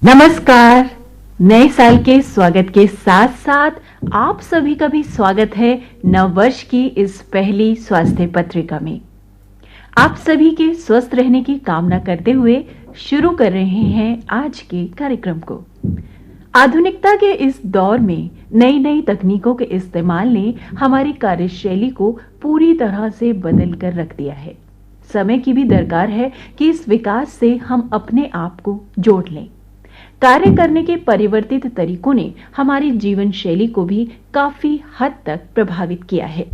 नमस्कार। नए साल के स्वागत के साथ साथ आप सभी का भी स्वागत है नव वर्ष की इस पहली स्वास्थ्य पत्रिका में। आप सभी के स्वस्थ रहने की कामना करते हुए शुरू कर रहे हैं आज के कार्यक्रम को। आधुनिकता के इस दौर में नई नई तकनीकों के इस्तेमाल ने हमारी कार्यशैली को पूरी तरह से बदल कर रख दिया है। समय की भी दरकार है कि इस विकास से हम अपने आप को जोड़ लें। कार्य करने के परिवर्तित तरीकों ने हमारी जीवन शैली को भी काफी हद तक प्रभावित किया है।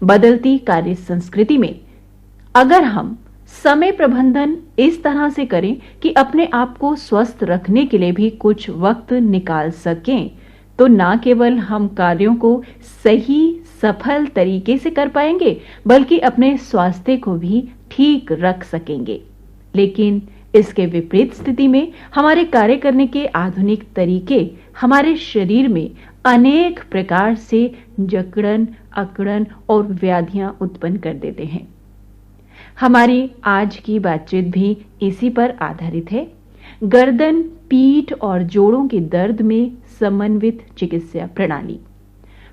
बदलती कार्य संस्कृति में अगर हम समय प्रबंधन इस तरह से करें कि अपने आप को स्वस्थ रखने के लिए भी कुछ वक्त निकाल सकें, तो न केवल हम कार्यों को सही सफल तरीके से कर पाएंगे, बल्कि अपने स्वास्थ्य को भी ठीक रख सकेंगे। लेकिन इसके विपरीत स्थिति में हमारे कार्य करने के आधुनिक तरीके हमारे शरीर में अनेक प्रकार से जकड़न, अकड़न और व्याधियां उत्पन्न कर देते हैं। हमारी आज की बातचीत भी इसी पर आधारित है। गर्दन, पीठ और जोड़ों के दर्द में समन्वित चिकित्सा प्रणाली।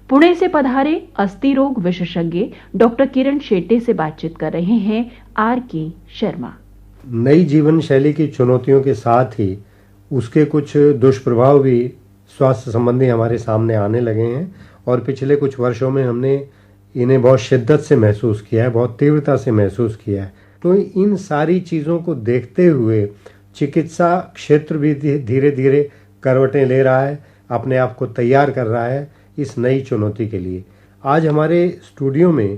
पुणे से पधारे अस्थि रोग विशेषज्ञ डॉक्टर किरण शेट्टे से बातचीत कर रहे हैं R.K. शर्मा। नई जीवन शैली की चुनौतियों के साथ ही उसके कुछ दुष्प्रभाव भी स्वास्थ्य संबंधी हमारे सामने आने लगे हैं और पिछले कुछ वर्षों में हमने इन्हें बहुत शिद्दत से महसूस किया है, बहुत तीव्रता से महसूस किया है। तो इन सारी चीज़ों को देखते हुए चिकित्सा क्षेत्र भी धीरे धीरे करवटें ले रहा है, अपने आप को तैयार कर रहा है इस नई चुनौती के लिए। आज हमारे स्टूडियो में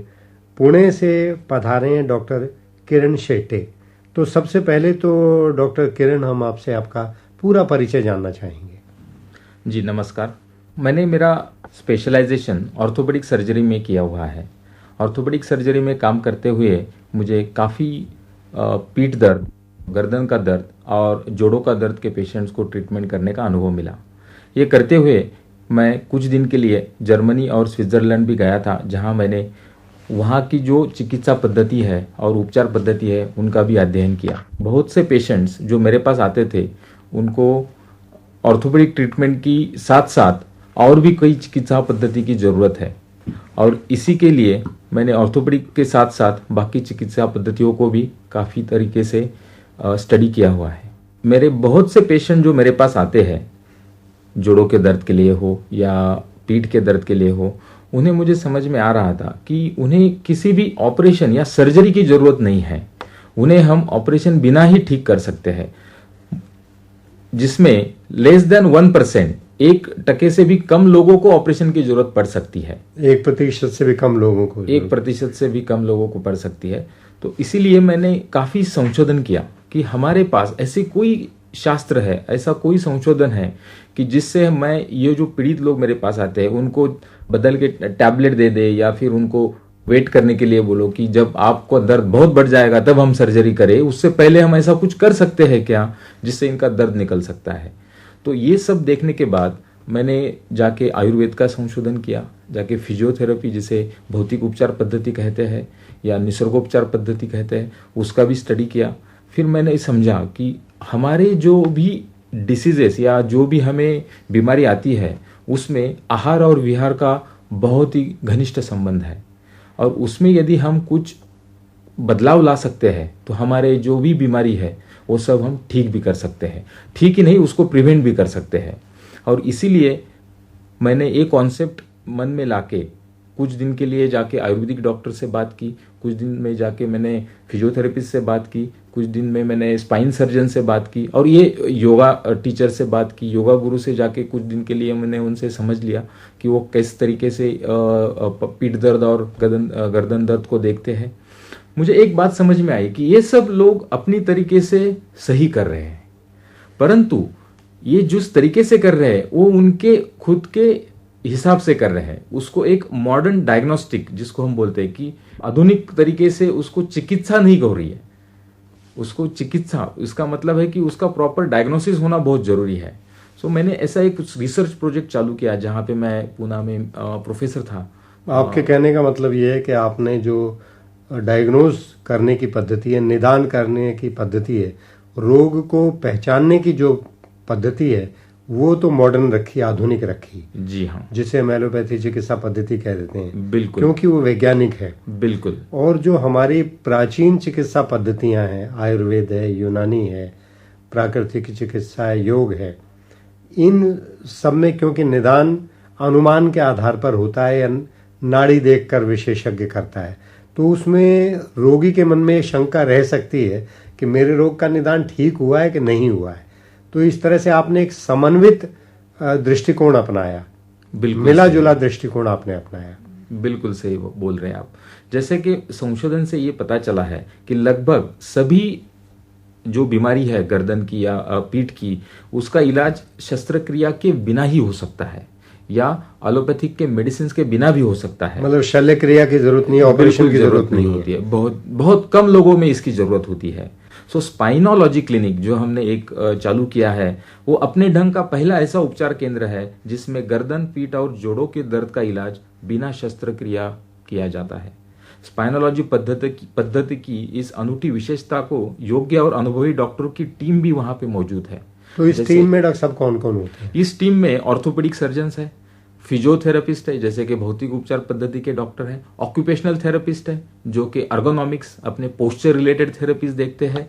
पुणे से पधारे हैं डॉक्टर किरण शेट्टे। तो सबसे पहले तो डॉक्टर किरण, हम आपसे आपका पूरा परिचय जानना चाहेंगे। जी नमस्कार। मैंने मेरा स्पेशलाइजेशन ऑर्थोपेडिक सर्जरी में किया हुआ है। ऑर्थोपेडिक सर्जरी में काम करते हुए मुझे काफ़ी पीठ दर्द, गर्दन का दर्द और जोड़ों का दर्द के पेशेंट्स को ट्रीटमेंट करने का अनुभव मिला। ये करते हुए मैं कुछ दिन के लिए जर्मनी और स्विट्ज़रलैंड भी गया था, जहाँ मैंने वहाँ की जो चिकित्सा पद्धति है और उपचार पद्धति है उनका भी अध्ययन किया। बहुत से पेशेंट्स जो मेरे पास आते थे उनको ऑर्थोपेडिक ट्रीटमेंट की साथ साथ और भी कई चिकित्सा पद्धति की ज़रूरत है, और इसी के लिए मैंने ऑर्थोपेडिक के साथ साथ बाकी चिकित्सा पद्धतियों को भी काफ़ी तरीके से स्टडी किया हुआ है। मेरे बहुत से पेशेंट जो मेरे पास आते हैं, जोड़ों के दर्द के लिए हो या पीठ के दर्द के लिए हो, उन्हें मुझे समझ में आ रहा था कि उन्हें किसी भी ऑपरेशन या सर्जरी की ज़रूरत नहीं है। उन्हें हम ऑपरेशन बिना ही ठीक कर सकते हैं, जिसमें लेस देन 1%, 1% से भी कम लोगों को ऑपरेशन की जरूरत पड़ सकती है। 1% से भी कम लोगों को 1% से भी कम लोगों को पड़ सकती है। तो इसीलिए मैंने काफ़ी संशोधन किया कि हमारे पास ऐसे कोई शास्त्र है, ऐसा कोई संशोधन है कि जिससे मैं ये जो पीड़ित लोग मेरे पास आते हैं उनको बदल के टैबलेट दे दे या फिर उनको वेट करने के लिए बोलो कि जब आपको दर्द बहुत बढ़ जाएगा तब हम सर्जरी करें, उससे पहले हम ऐसा कुछ कर सकते हैं क्या जिससे इनका दर्द निकल सकता है। तो ये सब देखने के बाद मैंने जाके आयुर्वेद का संशोधन किया, जाके फिजियोथेरेपी, जिसे भौतिक उपचार पद्धति कहते हैं या निसर्गोपचार पद्धति कहते हैं, उसका भी स्टडी किया। फिर मैंने समझा कि हमारे जो भी डिसीजेस या जो भी हमें बीमारी आती है उसमें आहार और विहार का बहुत ही घनिष्ठ संबंध है, और उसमें यदि हम कुछ बदलाव ला सकते हैं तो हमारे जो भी बीमारी है वो सब हम ठीक भी कर सकते हैं। ठीक ही नहीं, उसको प्रिवेंट भी कर सकते हैं। और इसीलिए मैंने एक कॉन्सेप्ट मन में लाके कुछ दिन के लिए जाके आयुर्वेदिक डॉक्टर से बात की, कुछ दिन में जाके मैंने फिजियोथेरेपिस्ट से बात की, कुछ दिन में मैंने स्पाइन सर्जन से बात की, और ये योगा टीचर से बात की, योगा गुरु से जाके कुछ दिन के लिए मैंने उनसे समझ लिया कि वो किस तरीके से पीठ दर्द और गर्दन दर्द को देखते हैं। मुझे एक बात समझ में आई कि ये सब लोग अपनी तरीके से सही कर रहे हैं, परंतु ये जिस तरीके से कर रहे हैं वो उनके खुद के हिसाब से कर रहे हैं। उसको एक मॉडर्न डायग्नोस्टिक, जिसको हम बोलते हैं कि आधुनिक तरीके से उसको चिकित्सा नहीं हो रही है। उसको चिकित्सा, इसका मतलब है कि उसका प्रॉपर डायग्नोसिस होना बहुत जरूरी है। सो मैंने ऐसा एक रिसर्च प्रोजेक्ट चालू किया जहाँ पे मैं पूना में प्रोफेसर था। आपके कहने का मतलब ये है कि आपने जो डायग्नोज करने की पद्धति है, निदान करने की पद्धति है, रोग को पहचानने की जो पद्धति है वो तो मॉडर्न रखी, आधुनिक रखी। जी हाँ, जिसे हम एलोपैथी चिकित्सा पद्धति कह देते हैं, बिल्कुल, क्योंकि वो वैज्ञानिक है। बिल्कुल। और जो हमारी प्राचीन चिकित्सा पद्धतियां हैं, आयुर्वेद है, यूनानी है, प्राकृतिक चिकित्सा है, योग है, इन सब में क्योंकि निदान अनुमान के आधार पर होता है या नाड़ी देखकर विशेषज्ञ करता है, तो उसमें रोगी के मन में शंका रह सकती है कि मेरे रोग का निदान ठीक हुआ है कि नहीं हुआ है। तो इस तरह से आपने एक समन्वित दृष्टिकोण अपनाया, बिल्कुल मिला जुला दृष्टिकोण आपने अपनाया। बिल्कुल सही बोल रहे हैं आप। जैसे कि संशोधन से ये पता चला है कि लगभग सभी जो बीमारी है गर्दन की या पीठ की, उसका इलाज शस्त्रक्रिया के बिना ही हो सकता है या एलोपैथिक के मेडिसिन के बिना भी हो सकता है। मतलब शल्य क्रिया की जरूरत नहीं है, ऑपरेशन की जरूरत नहीं होती है। बहुत कम लोगों में इसकी जरूरत होती है। सो स्पाइनोलॉजी क्लिनिक जो हमने एक चालू किया है, वो अपने ढंग का पहला ऐसा उपचार केंद्र है जिसमें गर्दन, पीठ और जोड़ों के दर्द का इलाज बिना शस्त्रक्रिया किया जाता है। स्पाइनोलॉजी पद्धति की इस अनूठी विशेषता को योग्य और अनुभवी डॉक्टरों की टीम भी वहां पे मौजूद है। तो इस टीम में डॉक्टर साहब कौन कौन होते हैं? इस टीम में ऑर्थोपेडिक सर्जन्स है, फिजियोथेरेपिस्ट है जैसे कि भौतिक उपचार पद्धति के डॉक्टर हैं, ऑक्यूपेशनल थेरेपिस्ट है जो कि अर्गोनॉमिक्स अपने पोस्चर रिलेटेड थेरेपीज देखते हैं।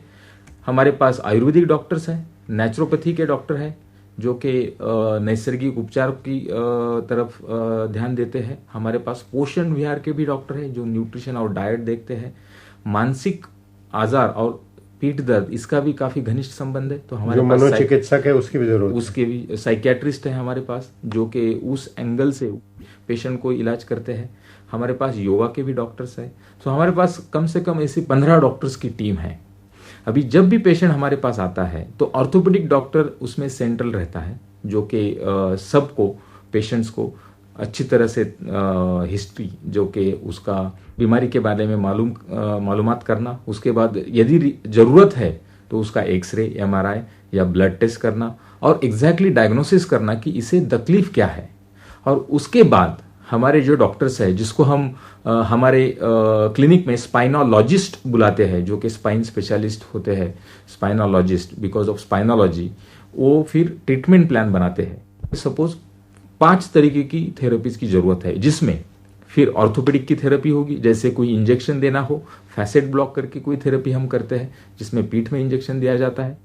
हमारे पास आयुर्वेदिक डॉक्टर्स हैं, नेचुरोपैथी के डॉक्टर हैं जो कि नैसर्गिक उपचार की तरफ ध्यान देते हैं। हमारे पास पोषण विहार के भी डॉक्टर हैं जो न्यूट्रिशन और डाइट देखते हैं। मानसिक आजार और पीठ दर्द, इसका भी काफी घनिष्ठ संबंध है। तो हमारे पास मनोचिकित्सक है, उसकी भी जरूरत है। उसके भी साइकियाट्रिस्ट है हमारे पास जो कि उस एंगल से पेशेंट को इलाज करते हैं। हमारे पास योगा के भी डॉक्टर्स है। तो हमारे पास कम से कम ऐसी 15 डॉक्टर्स की टीम है। अभी जब भी पेशेंट हमारे पास आता है तो ऑर्थोपेडिक डॉक्टर उसमें सेंट्रल रहता है जो कि सबको, पेशेंट्स को अच्छी तरह से हिस्ट्री जो कि उसका बीमारी के बारे में मालूमात करना, उसके बाद यदि जरूरत है तो उसका एक्सरे, एमआरआई या ब्लड टेस्ट करना और एग्जैक्टली डायग्नोसिस करना कि इसे तकलीफ क्या है। और उसके बाद हमारे जो डॉक्टर्स है जिसको हम हमारे क्लिनिक में स्पाइनोलॉजिस्ट बुलाते हैं, जो कि स्पाइन स्पेशलिस्ट होते हैं, स्पाइनोलॉजिस्ट बिकॉज ऑफ स्पाइनोलॉजी, वो फिर ट्रीटमेंट प्लान बनाते हैं। सपोज 5 तरीके की थेरेपीज की जरूरत है, जिसमें फिर ऑर्थोपेडिक की थेरेपी होगी, जैसे कोई इंजेक्शन देना हो, फैसेट ब्लॉक करके कोई थेरेपी हम करते हैं जिसमें पीठ में इंजेक्शन दिया जाता है।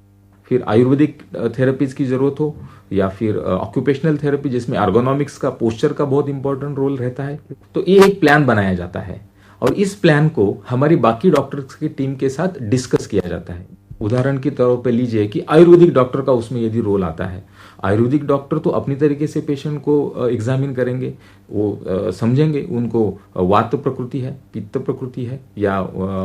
फिर आयुर्वेदिक थेरेपीज की जरूरत हो या फिर ऑक्यूपेशनल थेरेपी जिसमें अर्गोनॉमिक्स का, पोस्चर का बहुत इंपॉर्टेंट रोल रहता है। तो ये एक प्लान बनाया जाता है और इस प्लान को हमारी बाकी डॉक्टर्स की टीम के साथ डिस्कस किया जाता है। उदाहरण के तौर पे लीजिए कि आयुर्वेदिक डॉक्टर का उसमें यदि रोल आता है, आयुर्वेदिक डॉक्टर तो अपनी तरीके से पेशेंट को एग्जामिन करेंगे, वो समझेंगे उनको वात प्रकृति है, पित्त प्रकृति है या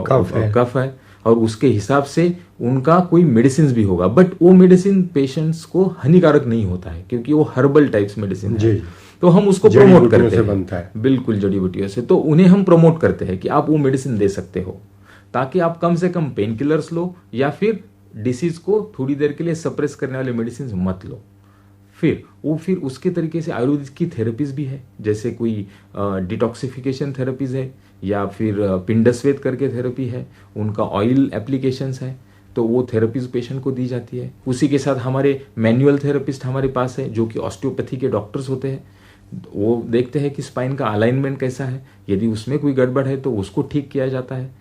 कफ है और उसके हिसाब से उनका कोई मेडिसिन भी होगा। बट वो मेडिसिन पेशेंट्स को हानिकारक नहीं होता है क्योंकि वो हर्बल टाइप्स मेडिसिन है। तो हम उसको प्रमोट करते हैं, बनता है। बिल्कुल जड़ी बूटियों से। तो उन्हें हम प्रमोट करते हैं कि आप वो मेडिसिन दे सकते हो ताकि आप कम से कम पेन किलर्स लो या फिर डिसीज को थोड़ी देर के लिए सप्रेस करने वाले मेडिसिन मत लो। फिर उसके तरीके से आयुर्वेद की थेरेपीज भी है, जैसे कोई डिटॉक्सिफिकेशन थेरेपीज है या फिर पिंडस्वेद करके थेरेपी है, उनका ऑयल एप्लीकेशंस है, तो वो थेरेपीज पेशेंट को दी जाती है। उसी के साथ हमारे मैनुअल थेरेपिस्ट हमारे पास है जो कि ऑस्टियोपैथी के डॉक्टर्स होते हैं। वो देखते हैं कि स्पाइन का अलाइनमेंट कैसा है, यदि उसमें कोई गड़बड़ है तो उसको ठीक किया जाता है।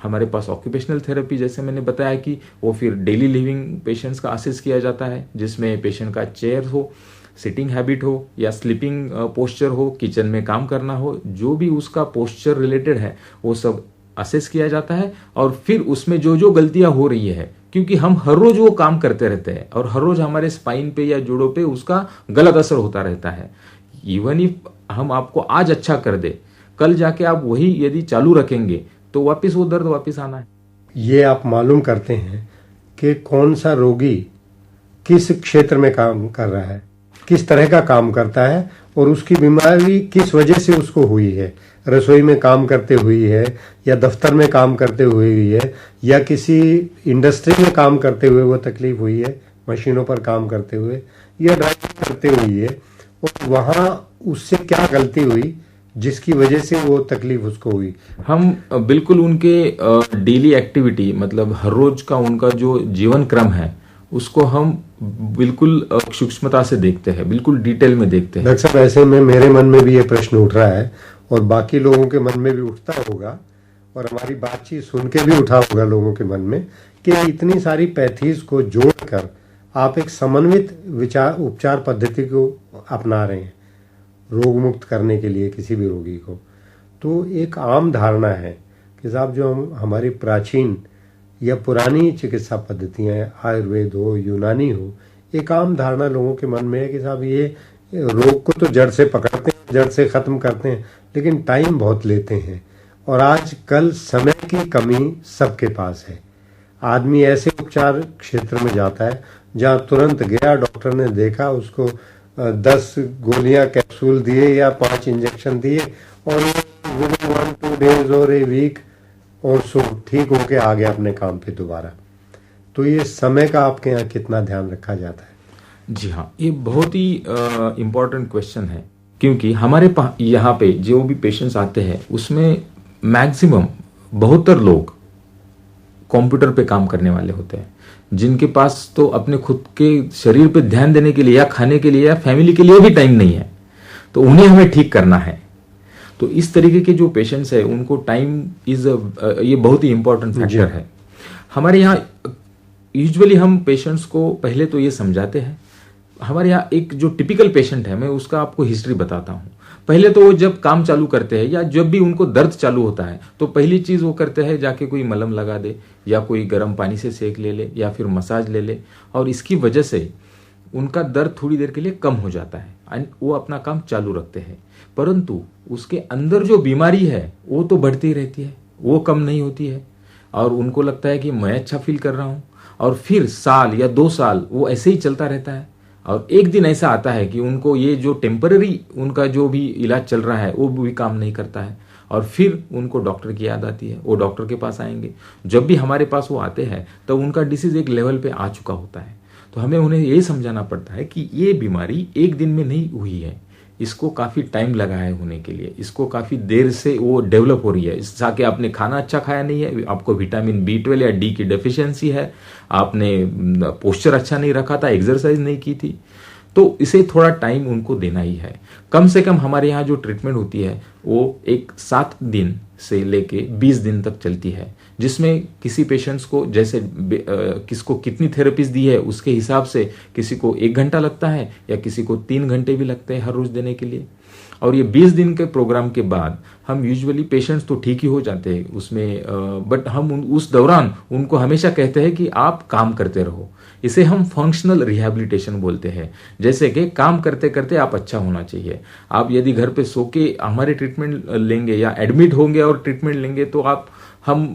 हमारे पास ऑक्यूपेशनल थेरेपी, जैसे मैंने बताया कि वो फिर डेली लिविंग पेशेंट्स का असेस किया जाता है, जिसमें पेशेंट का चेयर हो, सिटिंग हैबिट हो या स्लीपिंग पोस्चर हो, किचन में काम करना हो, जो भी उसका पोस्चर रिलेटेड है वो सब असेस किया जाता है। और फिर उसमें जो जो गलतियां हो रही है, क्योंकि हम हर रोज वो काम करते रहते हैं और हर रोज हमारे स्पाइन पे या जोड़ों पे उसका गलत असर होता रहता है। इवन इफ हम आपको आज अच्छा कर दे, कल जाके आप वही यदि चालू रखेंगे तो वापस वो दर्द वापस आना है। ये आप मालूम करते हैं कि कौन सा रोगी किस क्षेत्र में काम कर रहा है, किस तरह का काम करता है और उसकी बीमारी किस वजह से उसको हुई है। रसोई में काम करते हुई है या दफ्तर में काम करते हुए हुई है या किसी इंडस्ट्री में काम करते हुए वो तकलीफ हुई है, मशीनों पर काम करते हुए या ड्राइविंग करते हुई है, और वहाँ उससे क्या गलती हुई जिसकी वजह से वो तकलीफ उसको हुई। हम बिल्कुल उनके डेली एक्टिविटी, मतलब हर रोज का उनका जो जीवन क्रम है उसको हम बिल्कुल सूक्ष्मता से देखते हैं, बिल्कुल डिटेल में देखते हैं। डॉक्टर साहब, ऐसे में मेरे मन में भी ये प्रश्न उठ रहा है और बाकी लोगों के मन में भी उठता होगा और हमारी बातचीत सुन के भी उठा होगा लोगों के मन में कि इतनी सारी पैथीज को जोड़कर आप एक समन्वित उपचार पद्धति को अपना रहे हैं रोग मुक्त करने के लिए किसी भी रोगी को। तो एक आम धारणा है कि साहब जो हमारी प्राचीन या पुरानी चिकित्सा पद्धतियाँ आयुर्वेद हो यूनानी हो, एक आम धारणा लोगों के मन में है कि साहब ये रोग को तो जड़ से पकड़ते हैं, जड़ से ख़त्म करते हैं, लेकिन टाइम बहुत लेते हैं और आजकल समय की कमी सबके पास है। आदमी ऐसे उपचार क्षेत्र में जाता है जहाँ तुरंत गया, डॉक्टर ने देखा, उसको 10 गोलियां कैप्सूल दिए या 5 इंजेक्शन दिए और 1-2 डेज और ए वीक और सो ठीक होके आ गया अपने काम पे दोबारा। तो ये समय का आपके यहाँ कितना ध्यान रखा जाता है? जी हाँ, ये बहुत ही इम्पोर्टेंट क्वेश्चन है, क्योंकि हमारे यहाँ पे जो भी पेशेंट्स आते हैं उसमें मैक्सिमम 72 लोग कंप्यूटर पे काम करने वाले होते हैं, जिनके पास तो अपने खुद के शरीर पे ध्यान देने के लिए या खाने के लिए या फैमिली के लिए भी टाइम नहीं है। तो उन्हें हमें ठीक करना है। तो इस तरीके के जो पेशेंट्स है उनको टाइम ये बहुत ही इंपॉर्टेंट फैक्टर है। हमारे यहाँ यूजुअली हम पेशेंट्स को पहले तो ये समझाते हैं। हमारे यहाँ एक जो टिपिकल पेशेंट है, मैं उसका आपको हिस्ट्री बताता हूँ। पहले तो वो जब काम चालू करते हैं या जब भी उनको दर्द चालू होता है तो पहली चीज वो करते हैं जाके कोई मलहम लगा दे या कोई गर्म पानी से सेक ले ले या फिर मसाज ले ले, और इसकी वजह से उनका दर्द थोड़ी देर के लिए कम हो जाता है और वो अपना काम चालू रखते हैं। परंतु उसके अंदर जो बीमारी है वो तो बढ़ती रहती है, वो कम नहीं होती है और उनको लगता है कि मैं अच्छा फील कर रहा हूँ, और फिर साल या 2 साल वो ऐसे ही चलता रहता है। और एक दिन ऐसा आता है कि उनको ये जो टेम्पररी उनका जो भी इलाज चल रहा है वो भी काम नहीं करता है और फिर उनको डॉक्टर की याद आती है, वो डॉक्टर के पास आएंगे। जब भी हमारे पास वो आते हैं तो उनका डिसीज एक लेवल पे आ चुका होता है। तो हमें उन्हें ये समझाना पड़ता है कि ये बीमारी एक दिन में नहीं हुई है, इसको काफ़ी टाइम लगा है होने के लिए, इसको काफ़ी देर से वो डेवलप हो रही है। ताकि आपने खाना अच्छा खाया नहीं है, आपको विटामिन B12 या D की डेफिशिएंसी है, आपने पोस्चर अच्छा नहीं रखा था, एक्सरसाइज नहीं की थी, तो इसे थोड़ा टाइम उनको देना ही है। कम से कम हमारे यहाँ जो ट्रीटमेंट होती है वो एक 7 दिन से लेके 20 दिन तक चलती है, जिसमें किसी पेशेंट्स को जैसे किसको कितनी थेरेपीज दी है उसके हिसाब से किसी को 1 घंटा लगता है या किसी को 3 घंटे भी लगते हैं हर रोज देने के लिए। और ये 20 दिन के प्रोग्राम के बाद हम यूजुअली पेशेंट्स तो ठीक ही हो जाते हैं उसमें, बट हम उस दौरान उनको हमेशा कहते हैं कि आप काम करते रहो। इसे हम फंक्शनल रिहैबिलिटेशन बोलते हैं। जैसे कि काम करते करते आप अच्छा होना चाहिए। आप यदि घर पे सो के हमारे ट्रीटमेंट लेंगे या एडमिट होंगे और ट्रीटमेंट लेंगे तो हम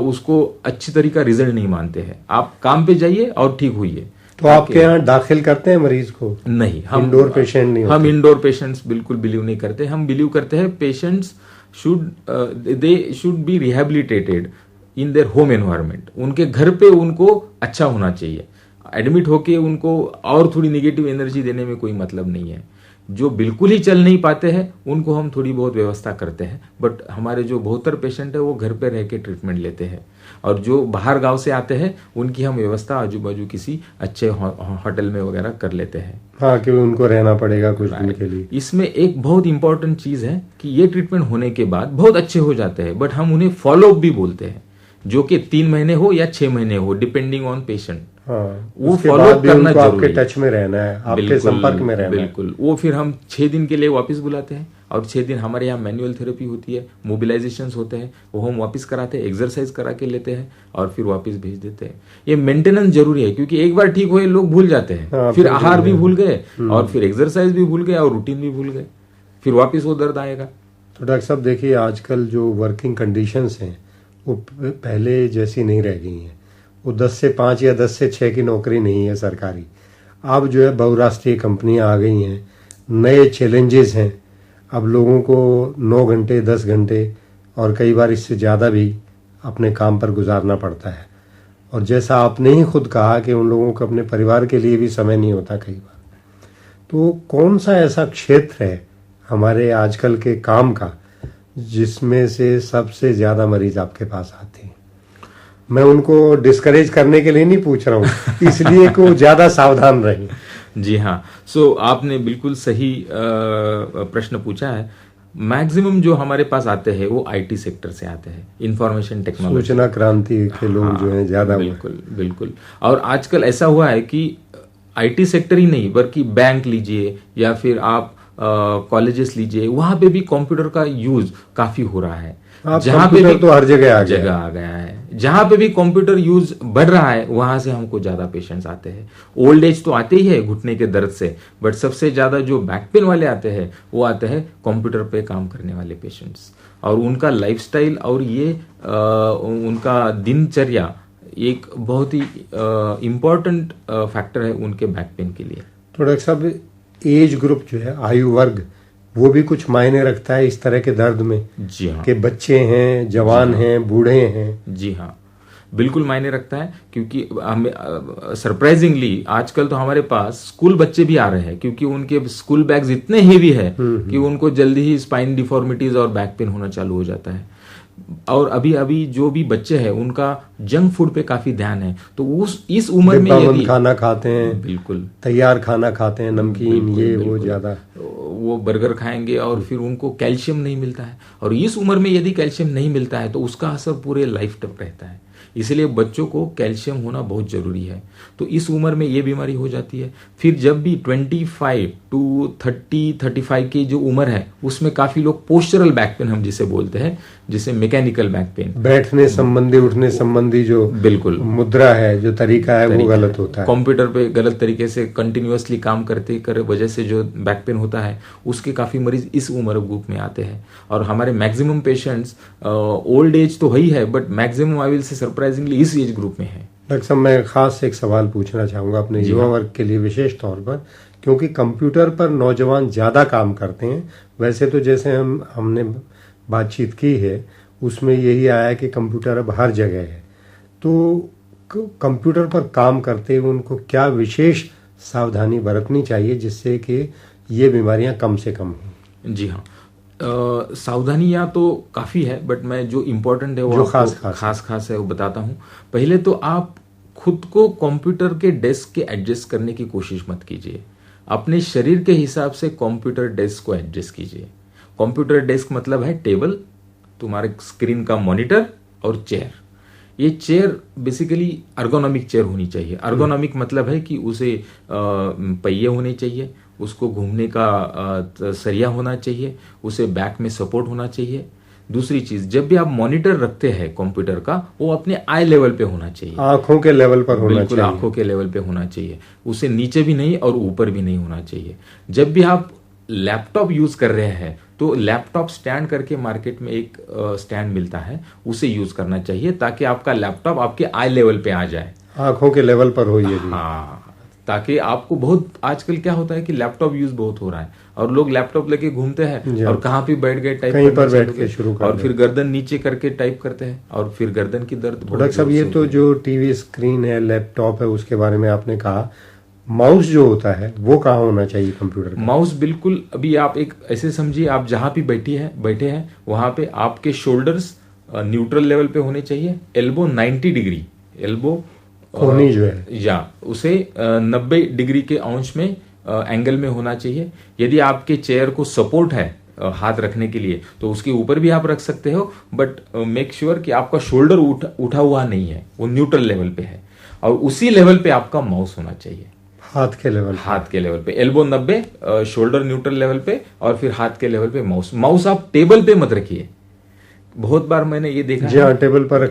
उसको अच्छी तरीका रिजल्ट नहीं मानते हैं। आप काम पे जाइए और ठीक हुई। तो आपके यहाँ दाखिल करते हैं मरीज को? नहीं, हम इंडोर पेशेंट नहीं होते। हम इंडोर पेशेंट्स बिल्कुल बिलीव नहीं करते। हम बिलीव करते हैं patients should be rehabilitated in their home environment. उनके घर पे उनको अच्छा होना चाहिए। एडमिट होके उनको और थोड़ी निगेटिव एनर्जी देने में कोई मतलब नहीं है। जो बिल्कुल ही चल नहीं पाते हैं उनको हम थोड़ी बहुत व्यवस्था करते हैं, बट हमारे जो 72 पेशेंट है वो घर पे रह के ट्रीटमेंट लेते हैं, और जो बाहर गांव से आते हैं उनकी हम व्यवस्था आजू बाजू किसी अच्छे होटल में वगैरह कर लेते हैं। हाँ, कि उनको रहना पड़ेगा कुछ दिन के लिए। इसमें एक बहुत इंपॉर्टेंट चीज है कि ये ट्रीटमेंट होने के बाद बहुत अच्छे हो जाते हैं, बट हम उन्हें फॉलो अप भी बोलते हैं, जो कि 3 महीने हो या 6 महीने हो, डिपेंडिंग ऑन पेशेंट। हाँ, वो फॉलो अप करना जरूरी आपके टच में रहना है, आपके संपर्क में रहना है। बिल्कुल। वो फिर हम 6 दिन के लिए वापस बुलाते हैं और 6 दिन हमारे यहाँ मैनुअल थेरेपी होती है, मोबिलाइजेशन होते हैं, वो हम वापस कराते हैं, एक्सरसाइज करा के लेते हैं और फिर वापस भेज देते हैं। ये मेंटेनेंस जरूरी है, क्योंकि एक बार ठीक हुए लोग भूल जाते हैं। हाँ, फिर आहार भी भूल गए और फिर एक्सरसाइज भी भूल गए और रूटीन भी भूल गए, फिर वापस वो दर्द आएगा। तो डॉक्टर साहब देखिए, आजकल जो वर्किंग कंडीशंस हैं वो पहले जैसी नहीं रह गई हैं। वो 10 से 5 या 10 से 6 की नौकरी नहीं है सरकारी। अब जो है बहुराष्ट्रीय कंपनियां आ गई हैं, नए चैलेंजेस हैं। अब लोगों को 9 घंटे 10 घंटे और कई बार इससे ज़्यादा भी अपने काम पर गुजारना पड़ता है। और जैसा आपने ही खुद कहा कि उन लोगों को अपने परिवार के लिए भी समय नहीं होता कई बार। तो कौन सा ऐसा क्षेत्र है हमारे आजकल के काम का जिसमें से सबसे ज़्यादा मरीज आपके पास आते हैं? मैं उनको डिस्करेज करने के लिए नहीं पूछ रहा हूँ, इसलिए कि वो ज्यादा सावधान रहें। जी हाँ, सो आपने बिल्कुल सही प्रश्न पूछा है। मैक्सिमम जो हमारे पास आते हैं वो आईटी सेक्टर से आते हैं, इंफॉर्मेशन टेक्नोलॉजी, सूचना क्रांति के लोग हाँ, जो हैं ज्यादा। बिल्कुल बिल्कुल। और आजकल ऐसा हुआ है कि आईटी सेक्टर ही नहीं बल्कि बैंक लीजिए या फिर आप कॉलेजेस लीजिए, वहां पे भी कंप्यूटर का यूज काफी हो रहा है। जहां पे भी तो हर जगह आ गया है। जहां पे भी कंप्यूटर यूज बढ़ रहा है वहां से हमको ज्यादा पेशेंट्स आते हैं। ओल्ड एज तो आते ही है घुटने के दर्द से, बट सबसे ज्यादा जो बैक पेन वाले आते हैं वो आते हैं कंप्यूटर पे काम करने वाले पेशेंट्स। और उनका लाइफस्टाइल और ये उनका दिनचर्या एक बहुत ही इम्पोर्टेंट फैक्टर है उनके बैक पेन के लिए। तो डॉक्टर साहब, एज ग्रुप जो है, आयु वर्ग, वो भी कुछ मायने रखता है इस तरह के दर्द में? जी हाँ, कि बच्चे हैं, जवान हैं, बूढ़े हैं? जी हाँ, बिल्कुल मायने रखता है। क्योंकि हमें सरप्राइजिंगली आजकल तो हमारे पास स्कूल बच्चे भी आ रहे हैं, क्योंकि उनके स्कूल बैग्स इतने हेवी है कि उनको जल्दी ही स्पाइन डिफॉर्मिटीज और बैक पेन होना चालू हो जाता है। और अभी अभी जो भी बच्चे हैं उनका जंक फूड पे काफी ध्यान है, तो इस उम्र में यदि खाना खाते हैं, बिल्कुल तैयार खाना खाते हैं, नमकीन, ये वो ज्यादा, वो बर्गर खाएंगे और फिर उनको कैल्शियम नहीं मिलता है। और इस उम्र में यदि कैल्शियम नहीं मिलता है तो उसका असर पूरे लाइफ तक रहता है। इसलिए बच्चों को कैल्शियम होना बहुत जरूरी है। तो इस उम्र में ये बीमारी हो जाती है। फिर जब भी 25 टू 30-35 की जो उम्र है उसमें काफी लोग पोस्चरल बैक पेन हम जिसे बोलते हैं, जिसे मैकेनिकल बैक पेन, बैठने संबंधी, उठने संबंधी जो बिल्कुल मुद्रा है, जो तरीका है, वो गलत होता है। कंप्यूटर पे गलत तरीके से कंटिन्यूअसली काम करते कर वजह से जो बैक पेन होता है उसके काफी मरीज इस उम्र ग्रुप में आते हैं। और हमारे मैक्सिमम पेशेंट्स ओल्ड एज तो ही है, but maximum I will say surprisingly इस एज ग्रुप में है। डॉक्टर साहब, मैं खास एक सवाल पूछना चाहूंगा अपने युवा वर्ग के लिए विशेष तौर पर, क्योंकि कंप्यूटर पर नौजवान ज्यादा काम करते हैं। वैसे तो जैसे हमने बातचीत की है उसमें यही आया कि कंप्यूटर अब हर जगह है, तो कंप्यूटर पर काम करते हुए उनको क्या विशेष सावधानी बरतनी चाहिए जिससे कि ये बीमारियां कम से कम हों? जी हाँ, सावधानियां तो काफी है, बट मैं जो इम्पोर्टेंट है वो जो खास है वो बताता हूँ। पहले तो आप खुद को कंप्यूटर के डेस्क के एडजस्ट करने की कोशिश मत कीजिए। अपने शरीर के हिसाब से कंप्यूटर डेस्क को एडजस्ट कीजिए। कंप्यूटर डेस्क मतलब है टेबल, तुम्हारे स्क्रीन का मॉनिटर और चेयर। ये चेयर बेसिकली अर्गोनॉमिक चेयर होनी चाहिए। अर्गोनॉमिक मतलब है कि उसे पहिए होने चाहिए, उसको घूमने का सरिया होना चाहिए, उसे बैक में सपोर्ट होना चाहिए। दूसरी चीज, जब भी आप मॉनिटर रखते हैं कंप्यूटर का, वो अपने आई लेवल पे होना चाहिए, आंखों के लेवल पर होना चाहिए। आंखों के लेवल पे होना चाहिए, उसे नीचे भी नहीं और ऊपर भी नहीं होना चाहिए। जब भी आप लैपटॉप यूज कर रहे हैं तो लैपटॉप स्टैंड करके मार्केट में एक स्टैंड मिलता है, उसे यूज करना चाहिए ताकि आपका लैपटॉप आपके आई लेवल पे आ जाए, आंखों के लेवल पर हो ये भी। हाँ, ताकि आपको बहुत, आजकल क्या होता है कि लैपटॉप यूज बहुत हो रहा है और लोग लैपटॉप लेके घूमते हैं और कहाँ पे बैठ गए, टाइप कहीं पर बैठ के शुरू कर और फिर गर्दन नीचे करके टाइप करते हैं और फिर गर्दन की दर्द। डॉक्टर साहब, ये तो जो टीवी स्क्रीन है, लैपटॉप है, उसके बारे में आपने कहा, माउस जो होता है वो कहाँ होना चाहिए कंप्यूटर का? माउस बिल्कुल, अभी आप एक ऐसे समझिए, आप जहां भी बैठे हैं वहां पे आपके शोल्डर्स न्यूट्रल लेवल पे होने चाहिए। एल्बो 90 डिग्री, एल्बो कोहनी जो है या उसे 90 डिग्री के अंश में एंगल में होना चाहिए। यदि आपके चेयर को सपोर्ट है हाथ रखने के लिए तो उसके ऊपर भी आप रख सकते हो, बट मेक श्योर कि आपका शोल्डर उठा हुआ नहीं है, वो न्यूट्रल लेवल पे है और उसी लेवल पे आपका माउस होना चाहिए, हाथ के लेवल पे। एल्बो 90, शोल्डर न्यूट्रल लेवल पे और फिर हाथ के लेवल पे माउस आप टेबल पे मत रखिए। बहुत बार मैंने ये देखा है टेबल पर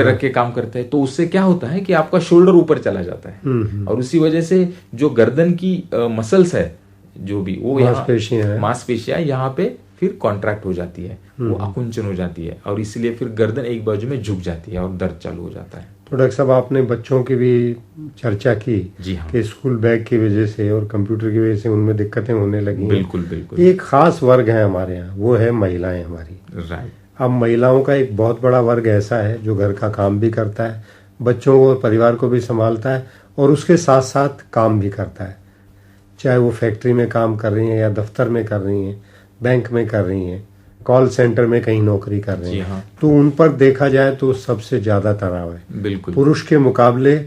रख के काम करते हैं, तो उससे क्या होता है कि आपका शोल्डर ऊपर चला जाता है और उसी वजह से जो गर्दन की मसल्स है, जो भी वो मांसपेशियां यहाँ पे फिर कॉन्ट्रैक्ट हो जाती है, वो आकुंचन हो जाती है और इसलिए फिर गर्दन एक बाजू में झुक जाती है और दर्द चालू हो जाता है। तो डॉक्टर साहब, आपने बच्चों की भी चर्चा की। जी हाँ, कि स्कूल बैग की वजह से और कंप्यूटर की वजह से उनमें दिक्कतें होने लगी। बिल्कुल। एक खास वर्ग है हमारे यहाँ, वो है महिलाएं हमारी। राइट। अब महिलाओं का एक बहुत बड़ा वर्ग ऐसा है जो घर का काम भी करता है, बच्चों को, परिवार को भी संभालता है और उसके साथ साथ काम भी करता है। चाहे वो फैक्ट्री में काम कर रही हैं या दफ्तर में कर रही हैं, बैंक में कर रही हैं, कॉल सेंटर में कहीं नौकरी कर रहे जी हैं, हाँ। तो उन पर देखा जाए तो सबसे ज्यादा तनाव है। बिल्कुल। पुरुष के मुकाबले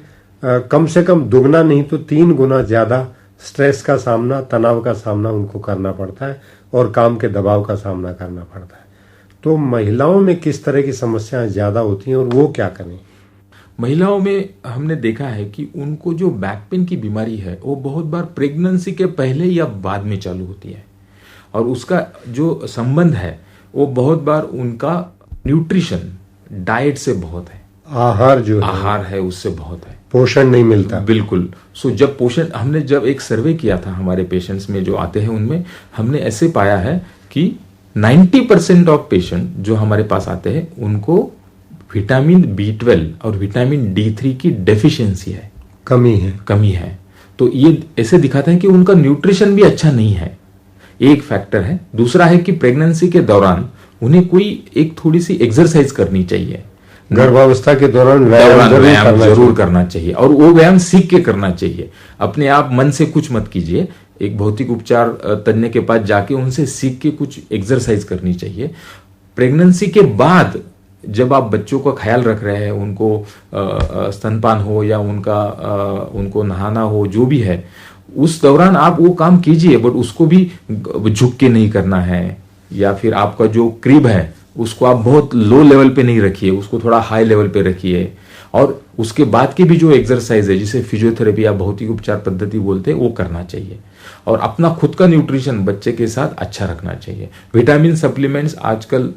कम से कम दुगना नहीं तो 3 गुना ज्यादा स्ट्रेस का सामना, तनाव का सामना उनको करना पड़ता है और काम के दबाव का सामना करना पड़ता है। तो महिलाओं में किस तरह की समस्याएं ज्यादा होती हैं और वो क्या करें? महिलाओं में हमने देखा है कि उनको जो बैक पेन की बीमारी है वो बहुत बार प्रेगनेंसी के पहले या बाद में चालू होती है, और उसका जो संबंध है वो बहुत बार उनका न्यूट्रिशन, डाइट से बहुत है। आहार है उससे बहुत है, पोषण नहीं मिलता। बिल्कुल। सो जब पोषण, हमने जब एक सर्वे किया था हमारे पेशेंट्स में जो आते हैं उनमें, हमने ऐसे पाया है कि 90% ऑफ पेशेंट जो हमारे पास आते हैं उनको विटामिन B12 और विटामिन D3 की डेफिशिएंसी है, कमी है। तो ये ऐसे दिखाता है कि उनका न्यूट्रिशन भी अच्छा नहीं है, एक फैक्टर है। दूसरा है कि प्रेगनेंसी के दौरान उन्हें कोई एक थोड़ी सी एक्सरसाइज करनी चाहिए, गर्भावस्था के दौरान व्यायाम जरूर करना चाहिए, और वो व्यायाम सीख के करना चाहिए। अपने आप मन से कुछ मत कीजिए, एक भौतिक उपचार तज्ञ के पास जाके उनसे सीख के कुछ एक्सरसाइज करनी चाहिए। प्रेगनेंसी के बाद जब आप बच्चों का ख्याल रख रहे हैं, उनको स्तनपान हो या उनको नहाना हो, जो भी है, उस दौरान आप वो काम कीजिए, बट उसको भी झुक के नहीं करना है, या फिर आपका जो क्रीब है उसको आप बहुत लो लेवल पे नहीं रखिए, उसको थोड़ा हाई लेवल पे रखिए। और उसके बाद की भी जो एक्सरसाइज है, जिसे फिजियोथेरेपी या भौतिक उपचार पद्धति बोलते हैं, वो करना चाहिए। और अपना खुद का न्यूट्रिशन बच्चे के साथ अच्छा रखना चाहिए। विटामिन सप्लीमेंट्स आजकल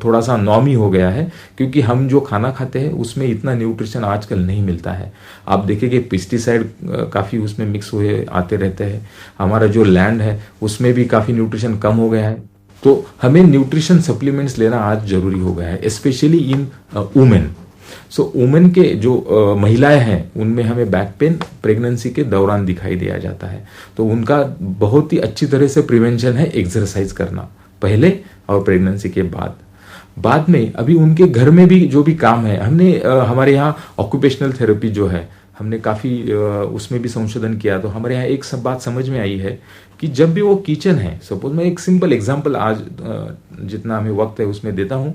थोड़ा सा नॉर्मी हो गया है, क्योंकि हम जो खाना खाते हैं उसमें इतना न्यूट्रिशन आजकल नहीं मिलता है। आप देखेंगे पेस्टिसाइड काफ़ी उसमें मिक्स हुए आते रहते हैं, हमारा जो लैंड है उसमें भी काफ़ी न्यूट्रिशन कम हो गया है। तो हमें न्यूट्रिशन सप्लीमेंट्स लेना आज जरूरी हो गया है, specially in women. So women के जो महिलाएं हैं उनमें हमें बैक पेन प्रेगनेंसी के दौरान दिखाई दिया जाता है, तो उनका बहुत ही अच्छी तरह से प्रिवेंशन है एक्सरसाइज करना, पहले और प्रेगनेंसी के बाद में। अभी उनके घर में भी जो भी काम है, हमने हमारे यहाँ ऑक्यूपेशनल थेरेपी जो है, हमने काफ़ी उसमें भी संशोधन किया। तो हमारे यहाँ एक सब बात समझ में आई है कि जब भी वो किचन है, सपोज मैं एक सिंपल एग्जांपल आज जितना हमें वक्त है उसमें देता हूँ।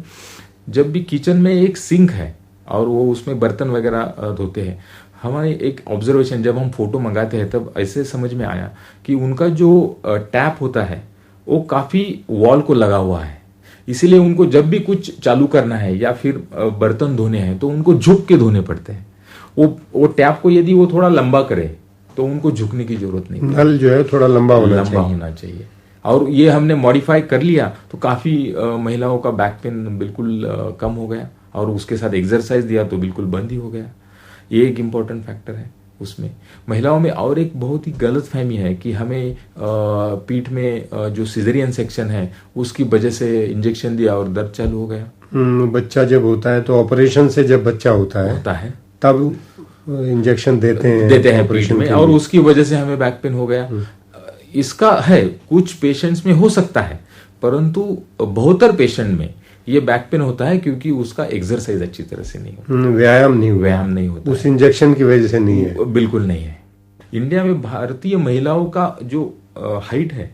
जब भी किचन में एक सिंक है और वो उसमें बर्तन वगैरह धोते हैं, हमारे एक ऑब्जर्वेशन, जब हम फोटो मंगाते हैं तब ऐसे समझ में आया कि उनका जो टैप होता है वो काफ़ी वॉल को लगा हुआ है, इसीलिए उनको जब भी कुछ चालू करना है या फिर बर्तन धोने हैं तो उनको झुक के धोने पड़ते हैं। वो टैप को यदि वो थोड़ा लंबा करे तो उनको झुकने की जरूरत नहीं, नल जो है थोड़ा लंबा होना चाहिए। और ये हमने मॉडिफाई कर लिया तो काफ़ी महिलाओं का बैक पेन बिल्कुल कम हो गया, और उसके साथ एक्सरसाइज दिया तो बिल्कुल बंद ही हो गया। ये एक इम्पोर्टेंट फैक्टर है उसमें। महिलाओं में और एक बहुत ही गलत फहमी है कि हमें पीठ में जो सिजेरियन सेक्शन है उसकी वजह से इंजेक्शन दिया और दर्द चालू हो गया। बच्चा जब होता है तो ऑपरेशन से जब बच्चा होता है तब इंजेक्शन देते हैं पीठ में, और उसकी वजह से हमें बैक पेन हो गया। इसका है कुछ पेशेंट्स में हो सकता है, परंतु बहुतर पेशेंट में ये बैक पेन होता है क्योंकि उसका एक्सरसाइज अच्छी तरह से नहीं होता, व्यायाम नहीं होता, उस इंजेक्शन की वजह से नहीं है, बिल्कुल नहीं है। इंडिया में भारतीय महिलाओं का जो हाइट है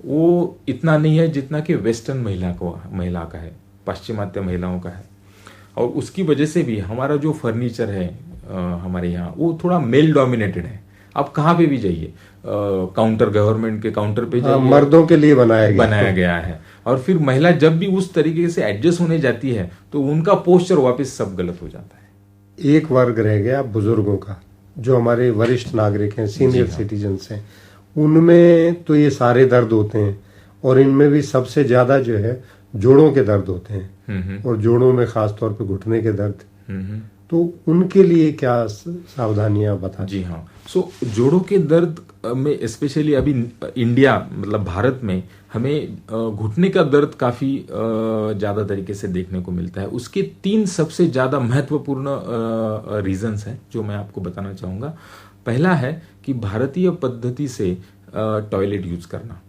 वो इतना नहीं है जितना कि वेस्टर्न महिला का है, पाश्चिमात्य महिलाओं का है। और उसकी वजह से भी हमारा जो फर्नीचर है हमारे यहाँ वो थोड़ा मेल डोमिनेटेड है। आप कहाँ पे भी जाइए, काउंटर, गवर्नमेंट के काउंटर पे जाइए, मर्दों के लिए बनाया गया है। और फिर महिला जब भी उस तरीके से एडजस्ट होने जाती है तो उनका पोस्चर वापस सब गलत हो जाता है। एक वर्ग रह गया बुजुर्गों का, जो हमारे वरिष्ठ नागरिक हैं, सीनियर सिटीजन्स हैं, उनमें तो ये सारे दर्द होते हैं, और इनमें भी सबसे ज्यादा जो है जोड़ों के दर्द होते हैं, और जोड़ों में खासतौर पे घुटने के दर्द। तो उनके लिए क्या सावधानियां बता? जी हाँ, जोड़ों के दर्द में स्पेशली अभी इंडिया मतलब भारत में हमें घुटने का दर्द काफी ज्यादा तरीके से देखने को मिलता है। उसके 3 सबसे ज्यादा महत्वपूर्ण रीजंस हैं जो मैं आपको बताना चाहूंगा। पहला है कि भारतीय पद्धति से टॉयलेट यूज करना,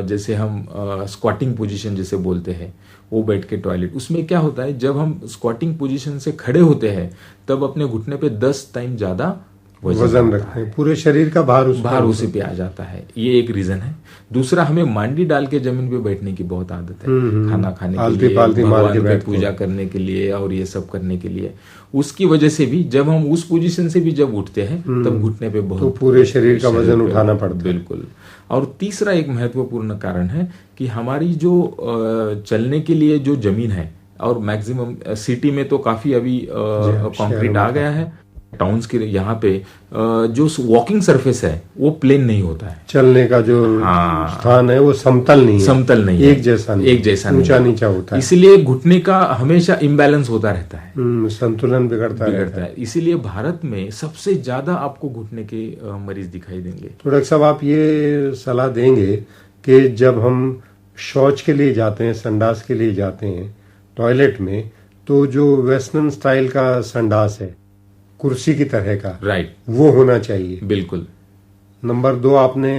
जैसे हम स्क्वाटिंग पोजीशन जैसे बोलते हैं, वो बैठ के टॉयलेट। उसमें क्या होता है, जब हम स्क्वाटिंग पोजीशन से खड़े होते हैं तब अपने घुटने पे 10 टाइम ज्यादा वजन रखते हैं, पूरे शरीर का भार उसी पे आ जाता है। ये एक रीजन है। दूसरा, हमें मांडी डाल के जमीन पे बैठने की बहुत आदत है, खाना खाने के लिए, भगवान की पूजा करने के लिए और ये सब करने के लिए। उसकी वजह से भी जब हम उस पोजीशन से भी जब उठते हैं तब घुटने पे बहुत, तो पूरे शरीर का वजन उठाना पड़ता है। बिल्कुल। और तीसरा एक महत्वपूर्ण कारण है कि हमारी जो चलने के लिए जो जमीन है, और मैक्सिमम सिटी में तो काफी अभी कंक्रीट आ गया है, टाउन्स के यहाँ पे जो वॉकिंग सरफेस है वो प्लेन नहीं होता है। चलने का जो स्थान है वो समतल नहीं है, एक जैसा नहीं, ऊंचा नीचा होता है। इसलिए घुटने का हमेशा इम्बैलेंस होता रहता है, संतुलन बिगड़ता है। इसीलिए भारत में सबसे ज्यादा आपको घुटने के मरीज दिखाई देंगे। तो डॉक्टर साहब, आप ये सलाह देंगे कि जब हम शौच के लिए जाते हैं, संडास के लिए जाते हैं टॉयलेट में, तो जो वेस्टर्न स्टाइल का संडास है, कुर्सी की तरह का, राइट, वो होना चाहिए। बिल्कुल। नंबर 2, आपने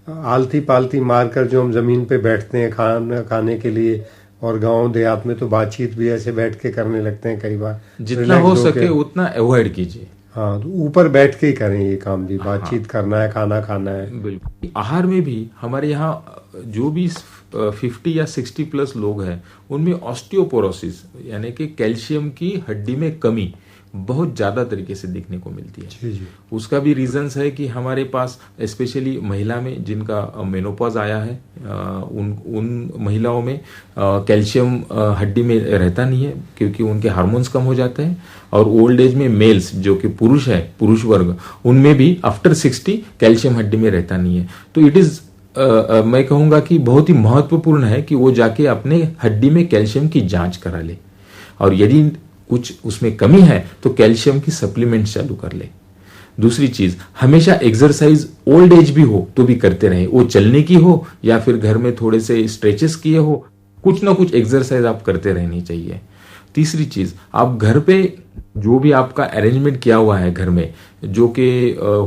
आलती पालती मारकर जो हम जमीन पे बैठते हैं खाने के लिए, और गांव देहात में तो बातचीत भी ऐसे बैठ के करने लगते हैं कई बार। जितना हो सके उतना अवॉइड कीजिए। हाँ, तो ऊपर बैठ के ही करें ये काम भी, बातचीत करना है, खाना खाना है। बिल्कुल। आहार में भी हमारे यहाँ जो भी 50 या 60 प्लस लोग हैं, उनमें ऑस्टियोपोरोसिस यानी कि कैल्शियम की हड्डी में कमी बहुत ज्यादा तरीके से देखने को मिलती है। जी। उसका भी रीजंस है कि हमारे पास स्पेशली महिला में जिनका मेनोपॉज आया है, उन महिलाओं में कैल्शियम हड्डी में रहता नहीं है, क्योंकि उनके हार्मोन्स कम हो जाते हैं। और ओल्ड एज में मेल्स जो कि पुरुष है, पुरुष वर्ग, उनमें भी आफ्टर 60 कैल्शियम हड्डी में रहता नहीं है। तो इट इज मैं कहूंगा कि बहुत ही महत्वपूर्ण है कि वो जाके अपने हड्डी में कैल्शियम की जांच करा ले, और यदि कुछ उसमें कमी है तो कैल्शियम की सप्लीमेंट चालू कर ले। दूसरी चीज, हमेशा एक्सरसाइज ओल्ड एज भी हो तो भी करते रहे, वो चलने की हो या फिर घर में थोड़े से स्ट्रेचेस किए हो, कुछ ना कुछ एक्सरसाइज आप करते रहनी चाहिए। तीसरी चीज, आप घर पे जो भी आपका अरेंजमेंट किया हुआ है घर में, जो कि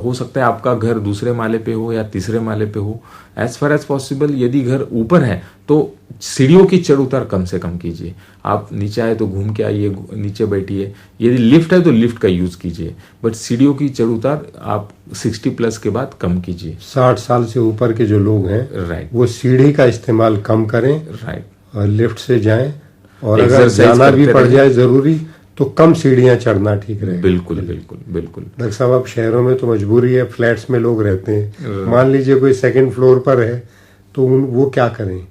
हो सकता है आपका घर दूसरे माले पे हो या तीसरे माले पे हो, एज फार एज पॉसिबल यदि घर ऊपर है तो सीढ़ियों की चढ़ उतार कम से कम कीजिए। आप नीचे आए तो घूम के आइए, नीचे बैठिए। यदि लिफ्ट है तो लिफ्ट का यूज कीजिए, बट सीढ़ियों की चढ़ उतार आप 60 प्लस के बाद कम कीजिए। 60 साल से ऊपर के जो लोग हैं, राइट, वो सीढ़ी का इस्तेमाल कम करें, राइट, और लिफ्ट से जाएं, और अगर जाना भी पड़ जाए जरूरी तो कम सीढ़ियां चढ़ना ठीक रहे। बिल्कुल बिल्कुल बिल्कुल। डॉक्टर साहब, अब शहरों में तो मजबूरी है, फ्लैट्स में लोग रहते हैं, मान लीजिए कोई सेकंड फ्लोर पर है, तो वो क्या करें?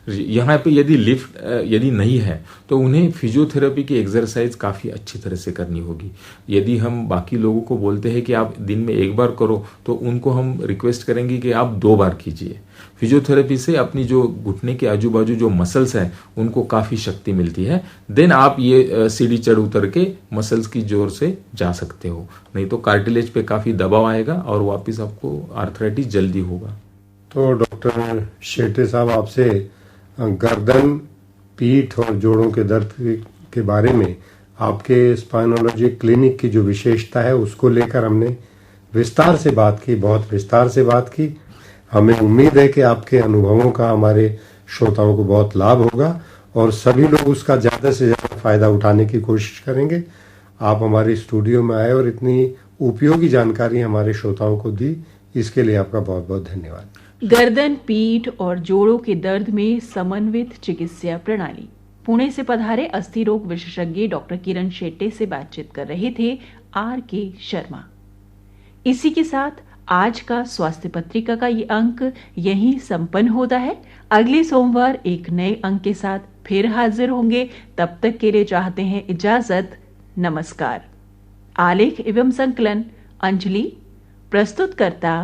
यहाँ पे यदि लिफ्ट यदि नहीं है तो उन्हें फिजियोथेरेपी की एक्सरसाइज काफ़ी अच्छी तरह से करनी होगी। यदि हम बाकी लोगों को बोलते हैं कि आप दिन में 1 बार करो, तो उनको हम रिक्वेस्ट करेंगे कि आप 2 बार कीजिए। फिजियोथेरेपी से अपनी जो घुटने के आजू बाजू जो मसल्स हैं उनको काफ़ी शक्ति मिलती है। देन आप ये सीढ़ी चढ़ उतर के मसल्स की जोर से जा सकते हो, नहीं तो कार्टिलेज पे काफ़ी दबाव आएगा और वापस आपको आर्थराइटिस जल्दी होगा। तो डॉक्टर शेट्टे साहब, आपसे गर्दन, पीठ और जोड़ों के दर्द के बारे में आपके स्पाइनोलॉजी क्लिनिक की जो विशेषता है उसको लेकर हमने विस्तार से बात की, बहुत विस्तार से बात की। हमें उम्मीद है कि आपके अनुभवों का हमारे श्रोताओं को बहुत लाभ होगा और सभी लोग उसका ज़्यादा से ज़्यादा फायदा उठाने की कोशिश करेंगे। आप हमारे स्टूडियो में आए और इतनी उपयोगी जानकारी हमारे श्रोताओं को दी, इसके लिए आपका बहुत बहुत धन्यवाद। गर्दन, पीठ और जोड़ों के दर्द में समन्वित चिकित्सा प्रणाली, पुणे से पधारे अस्थि रोग विशेषज्ञ डॉक्टर किरण शेट्टे से बातचीत कर रहे थे R.K. शर्मा। इसी के साथ आज का स्वास्थ्य पत्रिका का ये अंक यहीं संपन्न होता है। अगले सोमवार एक नए अंक के साथ फिर हाजिर होंगे। तब तक के लिए चाहते हैं इजाजत। नमस्कार। आलेख एवं संकलन अंजलि, प्रस्तुतकर्ता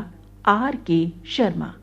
R.K. शर्मा।